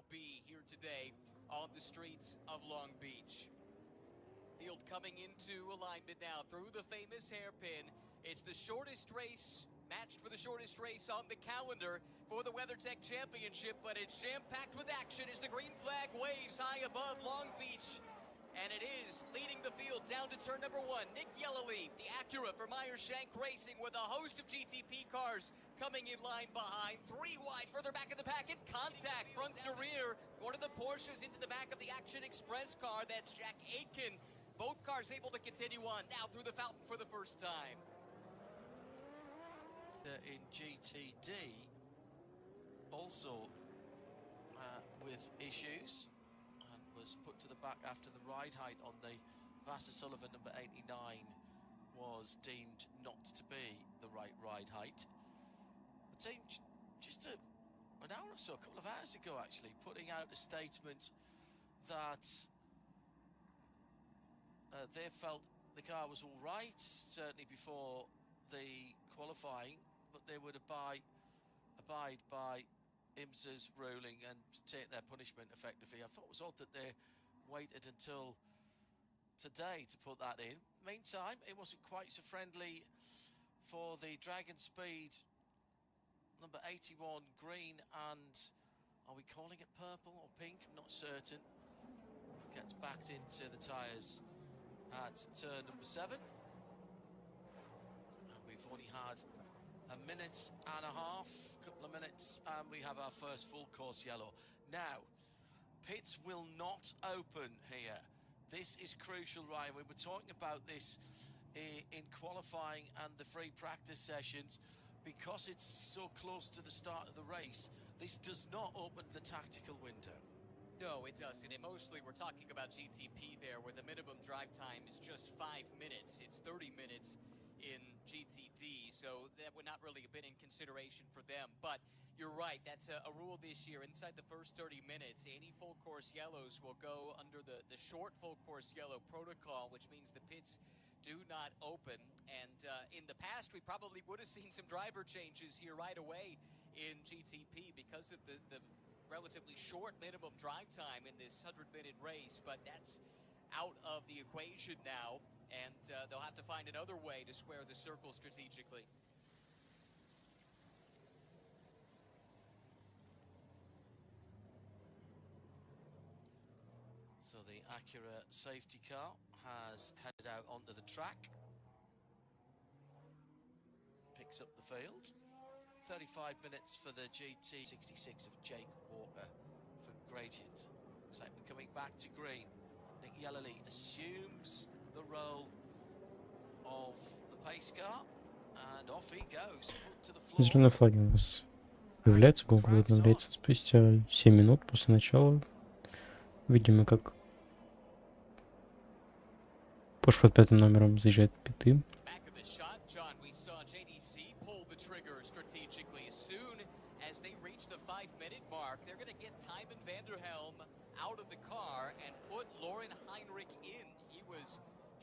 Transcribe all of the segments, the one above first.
be here today on the streets of Long Beach. Field coming into alignment now through the famous hairpin. It's the shortest race, matched for the shortest race on the calendar for the WeatherTech Championship, but it's jam-packed with action as the green flag waves high above Long Beach. And it is leading the field down to turn number one. Nick Yellowly, the Acura for Meyer-Shank Racing, with a host of GTP cars coming in line behind. Three wide further back in the pack, and contact front to rear. One of the Porsches into the back of the Action Express car. That's Jack Aitken. Both cars able to continue on now through the fountain for the first time. In GTD, also with issues, and was put to the back after the ride height on the Vassar Sullivan number 89 was deemed not to be the right ride height. The team just an hour or so, a couple of hours ago actually, putting out a statement that they felt the car was all right, certainly before the qualifying, but they would abide by IMSA's ruling and take their punishment effectively. I thought it was odd that they waited until today to put that in. Meantime, it wasn't quite so friendly for the Dragon Speed number 81 green, and are we calling it purple or pink? I'm not certain. Gets backed into the tyres at turn number 7, and we've only had a minute and a half, couple of minutes, and we have our first full course yellow. Now, pits will not open here. This is crucial, Ryan. We were talking about this in qualifying and the free practice sessions. Because it's so close to the start of the race, this does not open the tactical window. No, it doesn't. And mostly we're talking about GTP there, where the minimum drive time is just 5 minutes. It's 30 minutes in GTD, so that would not really have been in consideration for them. But you're right, that's a rule this year. Inside the first 30 minutes, any full course yellows will go under the short full course yellow protocol, which means the pits do not open. And in the past, we probably would have seen some driver changes here right away in GTP because of the relatively short minimum drive time in this 100-minute race, but that's out of the equation now, and they'll have to find another way to square the circle strategically. So the Acura safety car has headed out onto the track, picks up the field. 35 minutes for the GT 66 of Jake Walker for Gradient. Looks like we're coming back to green. Nick Yellowly assumes the role of the pace car, and off he goes, foot to the floor. Зеленые флаги у нас появляются, гонка возобновляется спустя 7 минут после начала. Видимо, как Porsche под 5 номером заезжает в питы.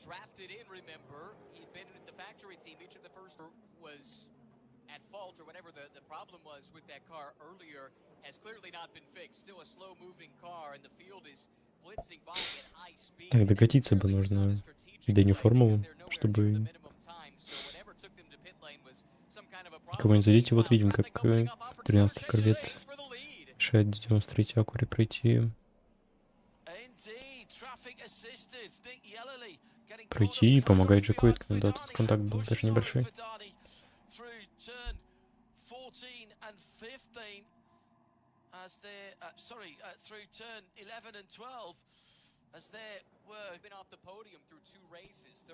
Drafted in, remember, he'd been at the factory team. Each of the first was at fault, or whatever the problem was with that car earlier has clearly not been fixed. Still a slow-moving car, and the field is blitzing by at high speed. Так, докатиться бы нужно Дэнни Формулу, чтобы никого не задеть. Вот видим, как 13-й корвет решает 93-й Акуре пройти и помогает Джеку Эйткину. Да, тут контакт был даже небольшой.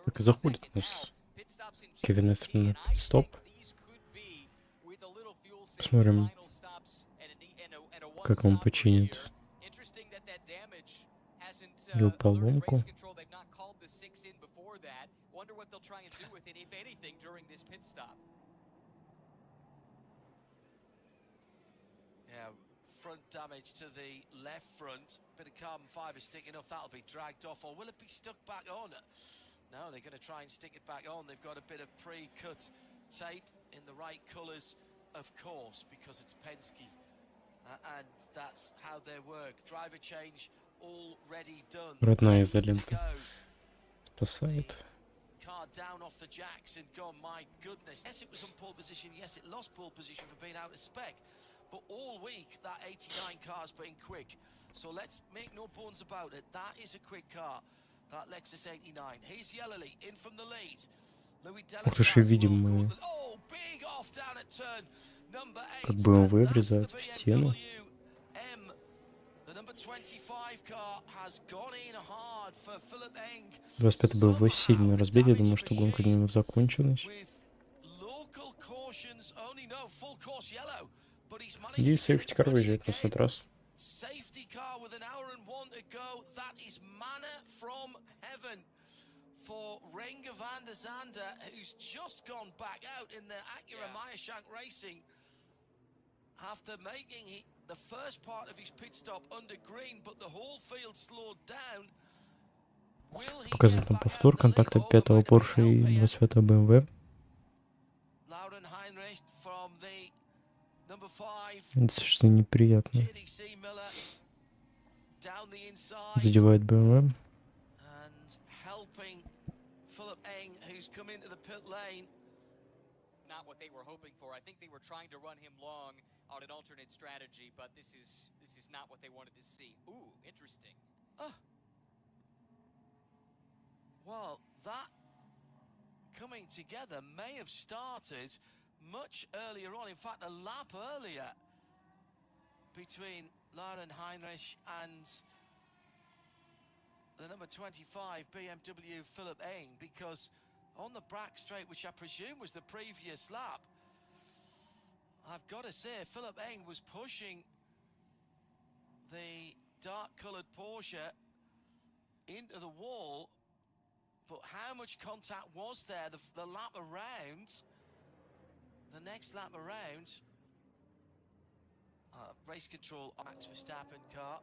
Так и заходит у нас Кевин Эстерн на стоп. Посмотрим, как он починит его поломку. Front damage to the left front, bit of carbon fibre sticking off, that'll be dragged off, or will it be stuck back on? No, they're going to try and stick it back on. They've got a bit of pre-cut tape in the right colours, of course, because it's Penske, and that's how they work. Driver change already done. Родная Ready to изолента go. спасает. Car down off the jacks and gone, my goodness. Yes, it was on pole position. Yes, it lost pole position for being out of spec. But all week, that 89 car's been quick. So let's make no bones about it. That is a quick car. That Lexus 89. Here's Yellowly in from the lead. Louis Ух ты ж, и видим мы, Oh, big off down at turn number 8. как BMW And that's the врезается в стену. BMW M. The number 25 car has gone in hard for Philip Eng. 25 BMW сильно разбит, я думаю, что гонка не закончилась. With local cautions, only no full course yellow, but he's managed И to get сейфтикар everybody выезжает на again. этот раз. Safety car with an hour and 1 to go. That is manna from heaven for Renger van der Zande, who's just gone back out in the Acura Meyershank Racing after making the first part of his pit stop under green, but the whole field slowed down. Will he Показывает get нам back повтор out in the контакта lead? 5-го Oh, Porsche и might be 25-го BMW. Lauren Heinrich from the number 5. Достаточно неприятно. JDC Miller down the inside. Задевает BMW. And helping Philip Eng, who's come into the pit lane. Not what they were hoping for. I think they were trying to run him long on an alternate strategy, but this is not what they wanted to see. Ooh, interesting. Well, that coming together may have started much earlier on. In fact, a lap earlier between Lauren Heinrich and the number 25 BMW Philip Eng, because on the back straight, which I presume was the previous lap, I've got to say Philip Eng was pushing the dark-coloured Porsche into the wall, but how much contact was there the lap around? The next lap around, race control on Max Verstappen car.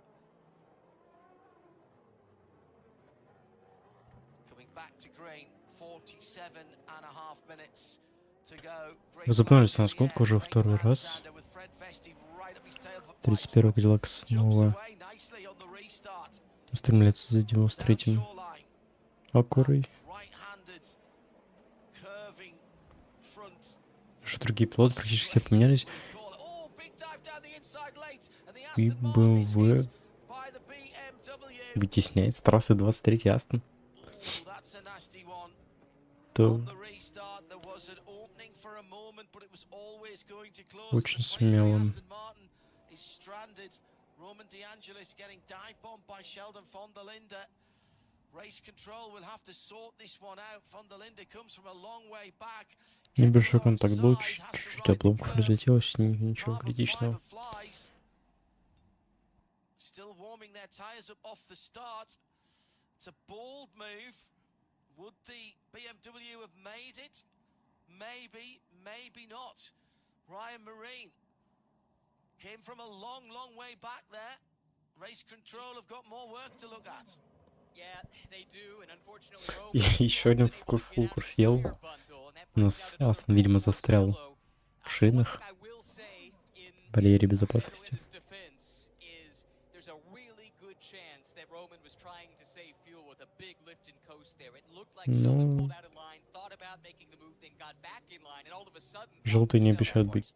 Coming back to green, 47.5 minutes to go. Возобновились у нас гонка уже второй раз. 31-й Cadillac снова устремляется за 93-м Акурой. Что другие пилоты практически все поменялись. И BMW вытесняет с трассы 23-й Астон. То очень смело. Небольшой контакт был, чуть-чуть обломков разлетелось, ничего критичного. Still warming their tires up off the start. It's a bold move. Would the BMW have made it? Maybe, maybe not. Ryan Marine came from a long, long way back there. Race control have got more work to look at. Yeah, they do, and unfortunately, И еще один фулл курс ел. У нас Астон, видимо, застрял в шинах. Барьере безопасности. Ну, желтые не обещают быть.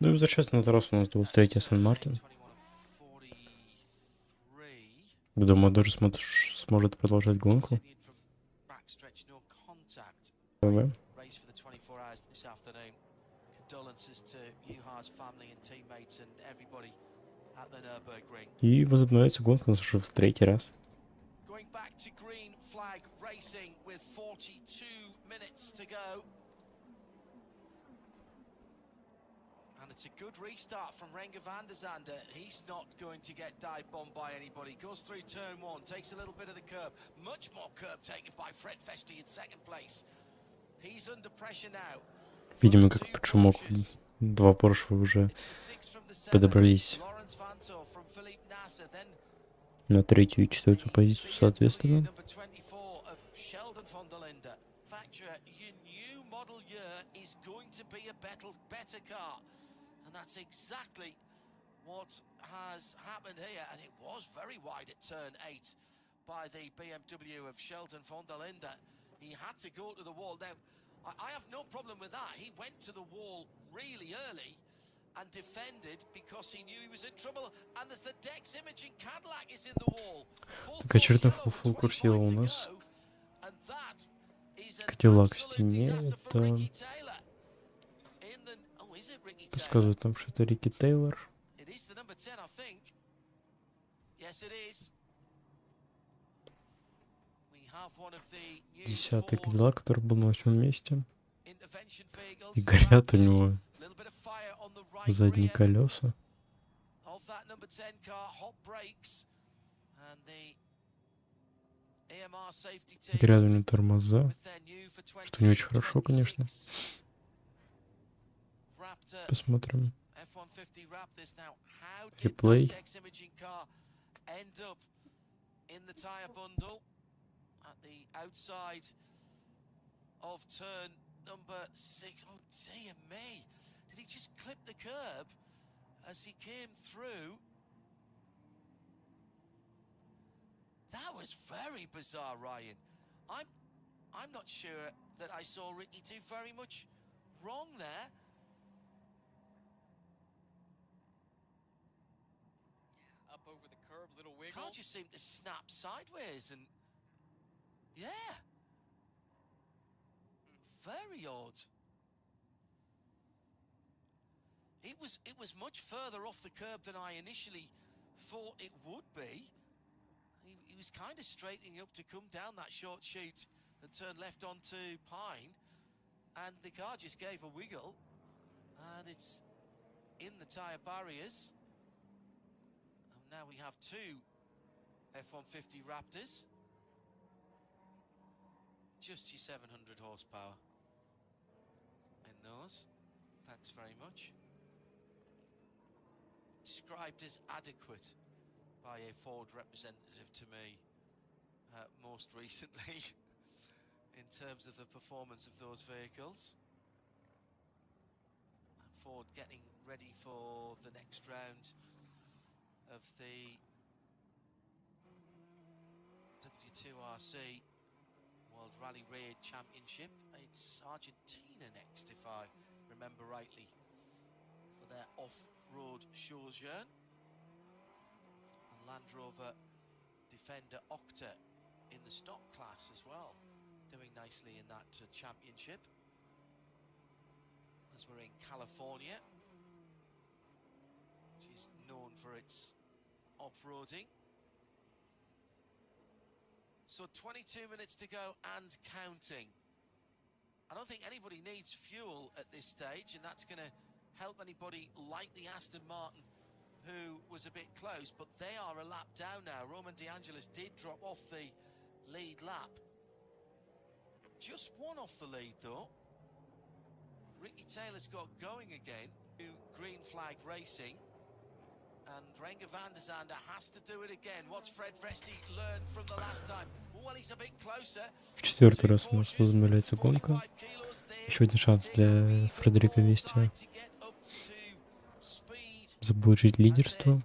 Ну и возвращаясь на трассу, у нас 23-й Астон Мартин. Думаю, даже сможет продолжать гонку. И возобновляется гонка у нас уже в третий раз. And it's a good restart from Renger van der Zande. He's not going to get dive bombed by anybody. Goes through turn one, takes a little bit of the curb. Much more curb taken by Fred Festi in second place. He's under pressure now. Видимо, как под шумок два Porsche уже подобрались на 3-ю и 4-ю позицию соответственно. That's exactly what has happened here, and it was very wide at turn 8 by the BMW of Sheldon von der Linde. He had to go to the wall. Now, I have no problem with that. He went to the wall really early and defended because he knew he was in trouble. And there's the Dex Imaging Cadillac is in the wall. Так, очередной full курс yellow у нас. Cadillac в стиме, это... Подсказывает нам, что это Рики Тейлор. 10-й Cadillac, который был на 8-м месте. И горят у него задние колеса. Горят у него тормоза, что не очень хорошо, конечно. Посмотрим. Реплей. Of turn number 6. Oh dear me. Did he just clip the curb as he came through? That was very bizarre, Ryan. I'm not sure that I saw Ricky do very much wrong there. Up over the curb, little wiggle. Car just seemed to snap sideways and yeah. Very odd. It was much further off the curb than I initially thought it would be. He was kind of straightening up to come down that short chute and turn left onto Pine, and the car just gave a wiggle, and it's in the tyre barriers. And now we have two F-150 Raptors. Just your 700 horsepower. Those. Thanks very much. Described as adequate by a Ford representative to me most recently in terms of the performance of those vehicles. Ford getting ready for the next round of the W2RC World Rally Raid Championship. It's Argentina next, if I remember rightly, for their off-road Chausseur. And Land Rover Defender Octa in the stock class as well, doing nicely in that championship. As we're in California, which is known for its off-roading. So 22 minutes to go and counting. I don't think anybody needs fuel at this stage, and that's going to help anybody like the Aston Martin, who was a bit close, but they are a lap down now. Roman De Angelis did drop off the lead lap. Just one off the lead, though. Ricky Taylor's got going again to Green Flag Racing. And Renger van der Zande has to do it again. What's Fred Vesti learned from the last time? Well, he's a bit closer. В 4-й раз у нас возобновляется гонка. Еще один шанс для Фредерика Вести заполучить лидерство.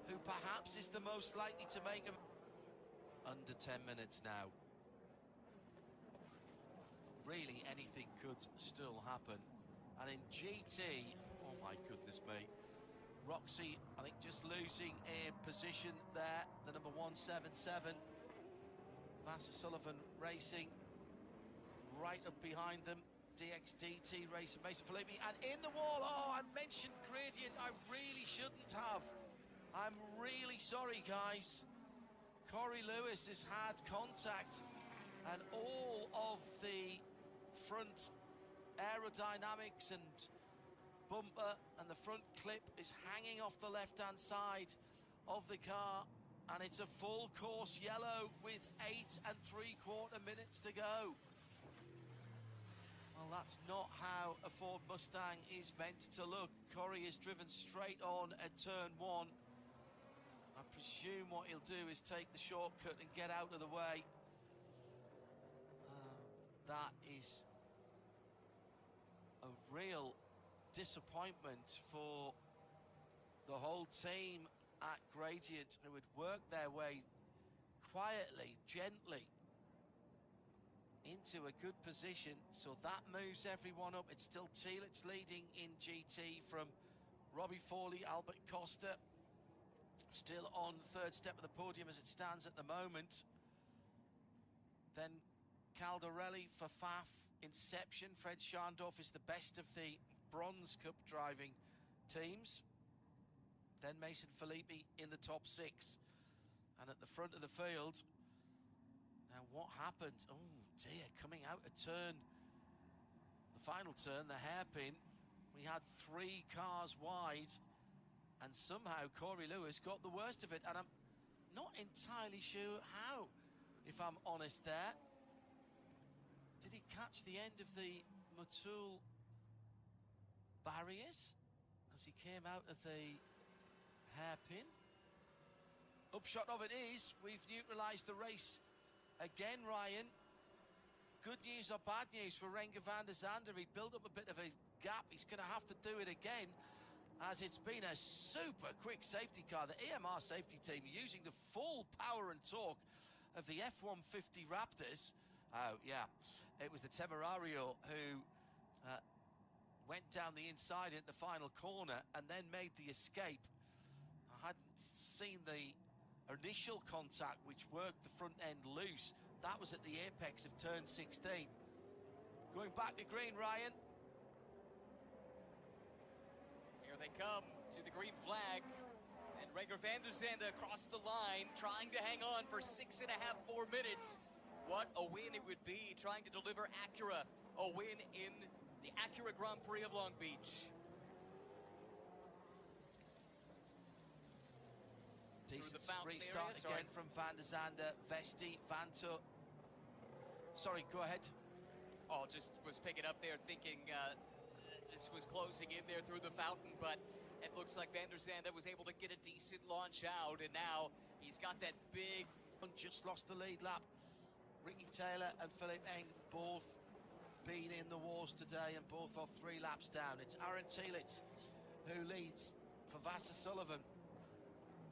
Who perhaps is the most likely to make them under 10 minutes now. Really, anything could still happen. And in GT, oh my goodness me, Roxy, I think just losing a position there, the number 177. Vassar Sullivan Racing right up behind them. DXDT Racing, Mason Filippi, and in the wall. Oh, I mentioned gradient, I really shouldn't have. I'm really sorry, guys. Corey Lewis has had contact, and all of the front aerodynamics and bumper and the front clip is hanging off the left-hand side of the car. And it's a full course yellow with 8 3/4 minutes to go. Well, that's not how a Ford Mustang is meant to look. Corey is driven straight on at turn 1. I presume what he'll do is take the shortcut and get out of the way. That is a real disappointment for the whole team at Gradient, who would work their way quietly, gently into a good position. So that moves everyone up. It's still Thielitz leading in GT from Robbie Fawley, Albert Costa still on third step of the podium as it stands at the moment. Then Caldarelli for Faf, Inception. Fred Scharndorf is the best of the Bronze Cup driving teams. Then Mason Filippi in the top 6. And at the front of the field, now what happened? Oh dear, coming out a turn, the final turn, the hairpin, we had 3 cars wide, and somehow Corey Lewis got the worst of it, and I'm not entirely sure how, if I'm honest there. Did he catch the end of the Motul barriers as he came out of the hairpin? Upshot of it is, we've neutralised the race again, Ryan. Good news or bad news for Renger van der Zande? He built up a bit of a gap. He's going to have to do it again, as it's been a super quick safety car. The EMR safety team using the full power and torque of the F-150 Raptors. Oh, yeah. It was the Temerario who went down the inside at the final corner and then made the escape. I hadn't seen the initial contact, which worked the front end loose. That was at the apex of turn 16. Going back to green, Ryan. Here they come to the green flag. And Renger van der Zande across the line, trying to hang on for 6.5 more minutes. What a win it would be, trying to deliver Acura a win in the Acura Grand Prix of Long Beach. Decent restart again from van der Zande, Vesti, Vanto. Sorry, go ahead. Oh, just was picking up there thinking this was closing in there through the fountain, but it looks like van der Zande was able to get a decent launch out, and now he's got that big... Just lost the lead lap. Ricky Taylor and Philip Eng both been in the wars today and both off 3 laps down. It's Aaron Thielitz who leads for Vasser Sullivan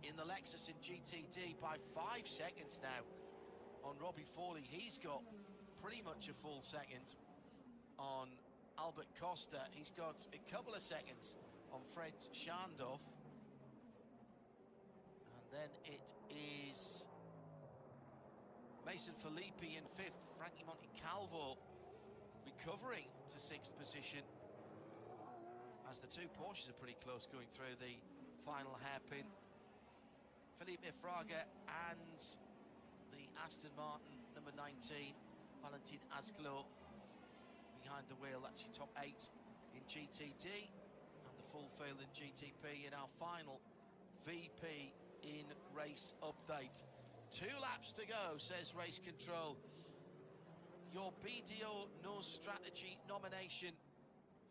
in the Lexus in GTD by 5 seconds now on Robbie Fawley. He's got pretty much a full second on Albert Costa. He's got a couple of seconds on Fred Scharndorf. And then it is Mason Filippi in 5th, Frankie Montecalvo recovering to 6th position, as the 2 Porsches are pretty close going through the final hairpin. Felipe Fraga and the Aston Martin number 19, Valentin Asglo, behind the wheel. That's your top 8 in GTD and the full field in GTP in our final VP in race update. 2 laps to go, says Race Control. Your BDO No Strategy nomination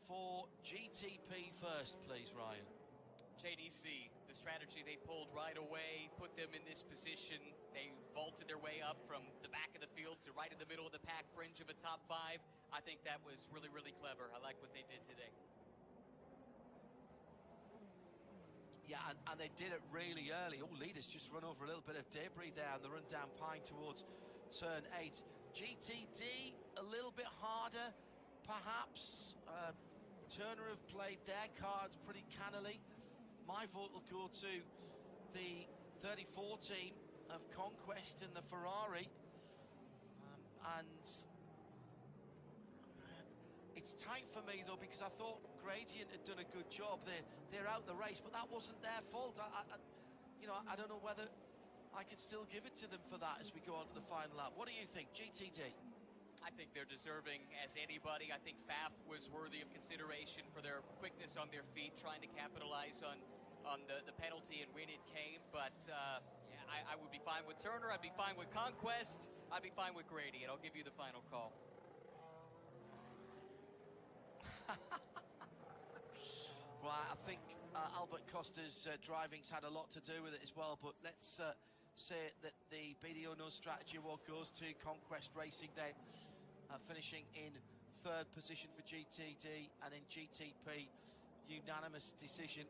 for GTP first, please, Ryan. JDC, the strategy they pulled right away, put them in this position. They vaulted their way up from the back of the field to right in the middle of the pack, fringe of a top 5. I think that was really, really clever. I like what they did today. Yeah, and they did it really early. Oh, leaders just run over a little bit of debris there on the run down Pine towards turn 8. GTD, a little bit harder, perhaps. Turner have played their cards pretty cannily. My vote will go to the 34 team of Conquest and the Ferrari. And it's tight for me, though, because I thought Gradient had done a good job. They're out the race, but that wasn't their fault. I don't know whether I can still give it to them for that as we go on to the final lap. What do you think, GTD? I think they're deserving as anybody. I think Faf was worthy of consideration for their quickness on their feet, trying to capitalize on the penalty and when it came. But yeah, I would be fine with Turner. I'd be fine with Conquest. I'd be fine with Grady, and I'll give you the final call. Well, I think Albert Costa's driving's had a lot to do with it as well, but let's say that the BDO No Strategy Award goes to Conquest Racing then, finishing in third position for GTD, and in GTP, unanimous decision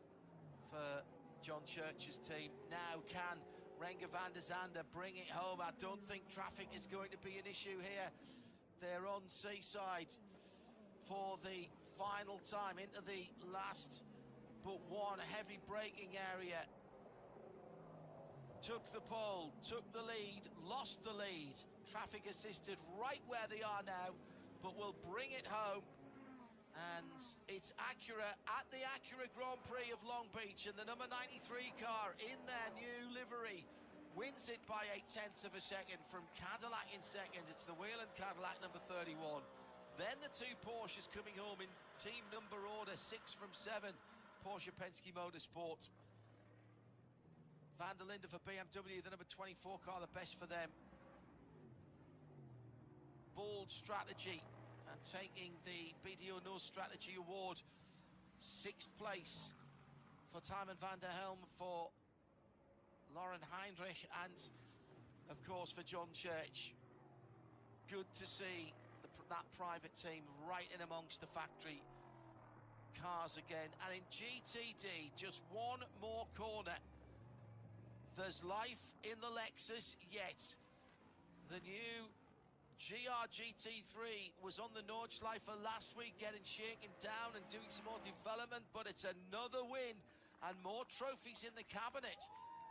for John Church's team. Now can Renger van der Zande bring it home? I don't think traffic is going to be an issue here. They're on Seaside for the final time into the last but one heavy braking area. Took the pole, took the lead, lost the lead. Traffic assisted right where they are now, but will bring it home. And it's Acura at the Acura Grand Prix of Long Beach, and the number 93 car in their new livery wins it by 0.8 of a second from Cadillac in second. It's the Whelen Cadillac number 31. Then the two Porsches coming home in team number order, 6 from 7. Porsche Penske Motorsport. Van der Linde for BMW, the number 24 car, the best for them. Bold strategy, and taking the BDO No Strategy Award. 6th place for Timon van der Helm, for Lauren Heinrich, and of course for John Church. Good to see that private team right in amongst the factory cars again. And in GTD, just one more corner. There's life in the Lexus yet. The new GR GT3 was on the Nordschleife last week, getting shaken down and doing some more development, but it's another win and more trophies in the cabinet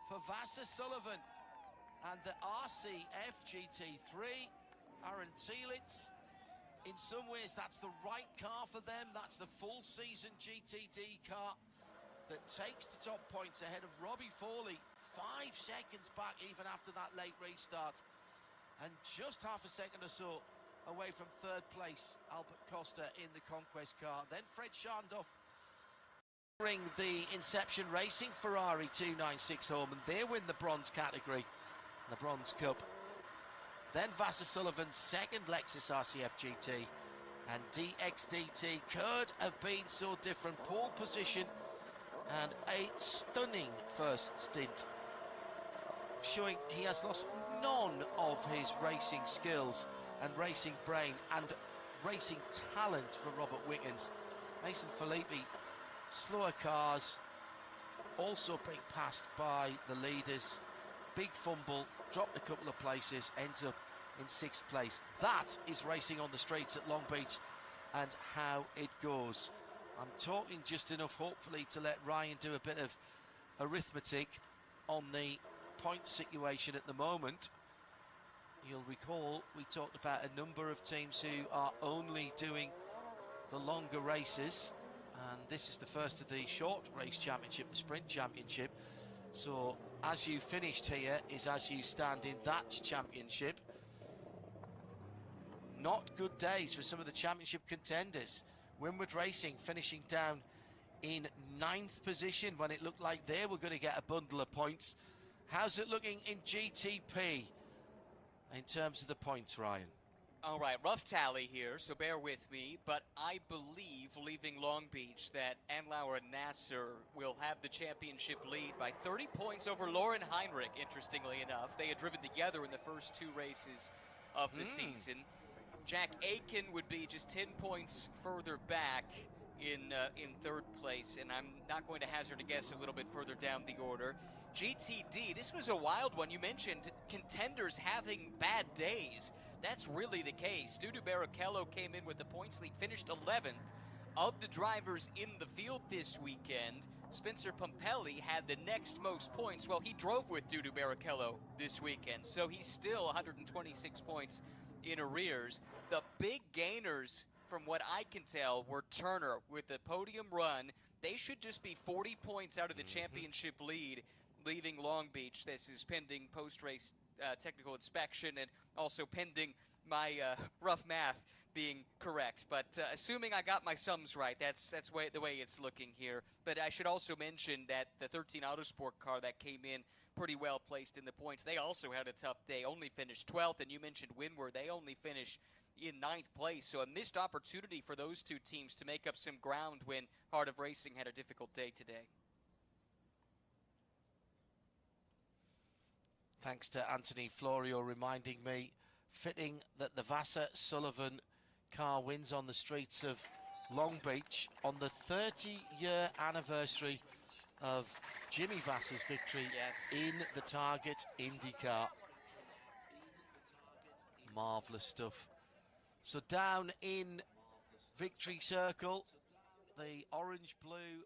for Vasser Sullivan and the RCF GT3. Aaron Thielitz, in some ways that's the right car for them. That's the full season GTD car that takes the top points ahead of Robbie Foley, 5 seconds back even after that late restart, and just half a second or so away from third place, Albert Costa in the Conquest car. Then Fred Scharndorf bring the Inception Racing Ferrari 296 home, and they win the bronze category, the Bronze Cup. Then Vasser Sullivan's second Lexus RCF GT, and DXDT could have been so different. Pole position and a stunning first stint, showing he has lost none of his racing skills and racing brain and racing talent for Robert Wickens. Mason Filippi, slower cars, also being passed by the leaders. Big fumble, dropped a couple of places, ends up in 6th place. That is racing on the streets at Long Beach, and how it goes. I'm talking just enough, hopefully, to let Ryan do a bit of arithmetic on the point situation at the moment. You'll recall we talked about a number of teams who are only doing the longer races, and this is the first of the short race championship, the sprint championship. So as you finished here is as you stand in that championship. Not good days for some of the championship contenders. Winward Racing finishing down in 9th position when it looked like they were going to get a bundle of points. How's it looking in GTP in terms of the points, Ryan? All right, rough tally here, so bear with me, but I believe, leaving Long Beach, that Anlauer and Nasser will have the championship lead by 30 points over Lauren Heinrich, interestingly enough. They had driven together in the first 2 races of the season. Jack Aiken would be just 10 points further back in 3rd place, and I'm not going to hazard a guess a little bit further down the order. GTD, this was a wild one. You mentioned contenders having bad days. That's really the case. Dudu Barrichello came in with the points lead, finished 11th. Of the drivers in the field this weekend, Spencer Pumpelly had the next most points. Well, he drove with Dudu Barrichello this weekend, so he's still 126 points in arrears. The big gainers, from what I can tell, were Turner with the podium run. They should just be 40 points out of the championship lead, leaving Long Beach. This is pending post-race technical inspection, and also pending my rough math being correct. But assuming I got my sums right, that's the way it's looking here. But I should also mention that the 13 Autosport car that came in pretty well placed in the points. They also had a tough day, only finished 12th, and you mentioned Windward. They only finished in 9th place, so a missed opportunity for those two teams to make up some ground when Heart of Racing had a difficult day today. Thanks to Anthony Florio reminding me, fitting that the Vassar-Sullivan car wins on the streets of Long Beach on the 30-year anniversary of Jimmy Vassar's victory in the Target IndyCar. Marvellous stuff. So down in Victory Circle, the orange-blue